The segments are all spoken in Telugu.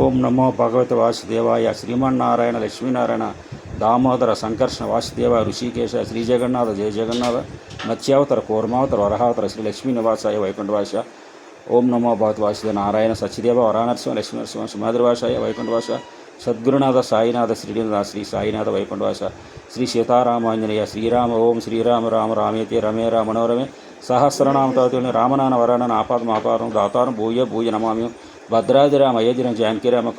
ఓం నమో భగవతి వాసుదేవాయ. శ్రీమన్నారాయణ లక్ష్మీనారాయణ దామోదర సంకర్షణ వాసుదేవ ఋషికేశ శ్రీ జగన్నాథ జయ జగన్నాథ మత్స్యావతర కూర్మావతర వరహావతర శ్రీ లక్ష్మీ నివాసాయ వైకుంఠవాస. ఓం నమో భగవతి వాసుదేవ నారాయణ సత్యదేవ వరానరసింహ లక్ష్మీ నరసింహ సుమాధుర్వాసాయ వైకుంఠవాస. సద్గురునాథ సాయినాథ శ్రీనాథ శ్రీ సాయినాథ వైకుంఠవాస. శ్రీ సీతారామాంజనేయ శ్రీరామ. ఓం శ్రీరామ రామ రామేతి రమే రామ మనోరమే సహస్రనామ తవతుల్ని రామనాన వరానన ఆపాదం ఆపాదం దాతారం భూయ భూయ నమామ్యం. భద్రాదిరామ అయోధ్యరామ జానకిరామ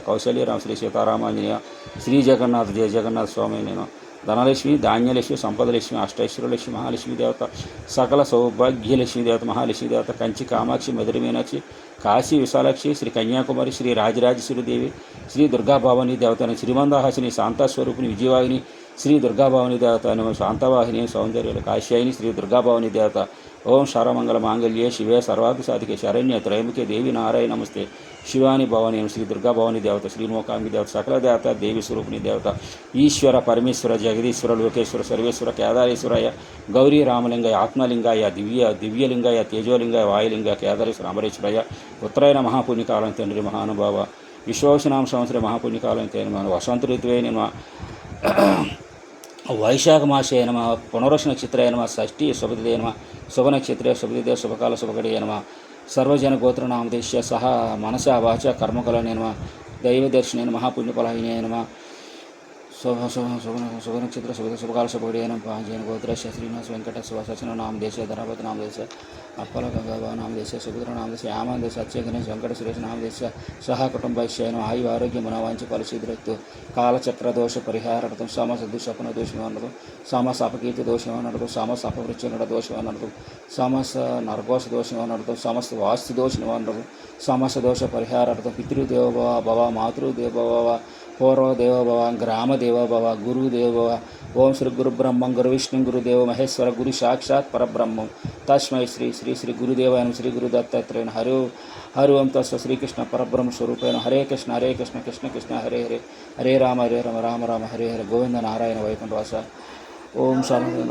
కౌశల్యరామ శ్రీ సీతారామాంజనేయ శ్రీ జగన్నాథ జయ జగన్నాథ స్వామి. నేను ధనలక్ష్మి ధాన్యలక్ష్మి సంపదలక్ష్మి అష్టైశ్వర్యలక్ష్మి మహాలక్ష్మీ దేవత సకల సౌభాగ్యలక్ష్మీ దేవత మహాలక్ష్మీ దేవత కంచి కామాక్షి మధుర మీనాక్షి కాశీ విశాలాక్షి శ్రీ కన్యాకుమారి శ్రీ రాజరాజేశ్వరి దేవి శ్రీ దుర్గాభవాని దేవతని శ్రీమందహాసిని శాంతాస్వరూపిణి విజయవాహిని శ్రీ దుర్గాభవాని దేవత శాంతవాహిని సౌందర్యాలు కాశ్యాయిని శ్రీ దుర్గాభవాని దేవత. ఓం శరమంగళ మాంగళ్యే శివే సర్వార్థ సాధికే శరణ్య త్రయముఖే దేవి నారాయణ నమస్తే శివాని భవాని శ్రీ దుర్గాభవాని దేవత శ్రీమోకాంగి దేవత సకల దేవత దేవి స్వరూపిణి దేవత ఈశ్వర పరమేశ్వర జగదీశ్వర లోకేశ్వర సర్వేశ్వర కేదారేశ్వరాయ గౌరీ రామలింగాయ ఆత్మలింగాయ దివ్యలింగాయ తేజోలింగాయ వాయులింగ కేదారేశ్వర అమరేశ్వరాయ. ఉత్తరాయణ మహాపుణ్యకాలం తండ్రి మహానుభావ విశ్వవసనామ సంవత్సర మహాపుణ్యకాలం తండ్రి వసంత ఋతువే నమ వైశాఖ మాసే నమ పునరుష నక్షత్రాయ నమ షష్ఠీ శుభదిదే నమ శుభనక్షత్రే శుభదిదే శుభకాల శుభగడియ నమ సర్వజన గోత్రనామదేశ్య సహ మనస వాచ కర్మకలనే నమ దైవదర్శినే మహాపుణ్యఫలాయినే నమ శుభనక్షత్ర శుభకాల శుభగడియ నమ జైన గోత్ర శ్రీనివాస వెంకట శివసచన నామదేశ ధనపతి నామదేశ అప్పల గంగా నామదేశ సుభద్ర నామదేశ యామాదేశ అచ్చయ గణేష్ వెంకట సురేష్ నామదేశ సహ కుటుంబైశ్యను ఆయు ఆరోగ్య మనవాంచ ఫలసిద్ధిరక్తు కాలచక్ర దోష పరిహారార్థం సమసద్దుషపన దోషమన్నదు సమస అపకీర్తి దోషమన్నదు సమస అపవృత్తినడ దోషమన్నదు సమస నరకోశ దోషమన్నదు సమస్త వాస్తు దోషమన్నదు సమస్త దోష పరిహారార్థం పితృదేవ భవ మాతృదేవ భవ పూర్వదేవ భవ గ్రామదేవ భవ గురుదేవ భవ. ఓం శ్రీ గురు బ్రహ్మం గురు విష్ణు గురుదేవ మహేశ్వర గురు సాక్షాత్ పరబ్రహ్మం తస్మై శ్రీ శ్రీ శ్రీ గురుదేవాయన శ్రీ గురు దత్తాత్రేయన హరి ఓం తస్వ శ్రీకృష్ణ పరబ్రహ్మ స్వరూపేణ హరే కృష్ణ కృష్ణ కృష్ణ హరే హరే హరే రామ రామ రామ హరే హరే గోవింద నారాయణ వైకుంఠవాస. ఓం శాంతి.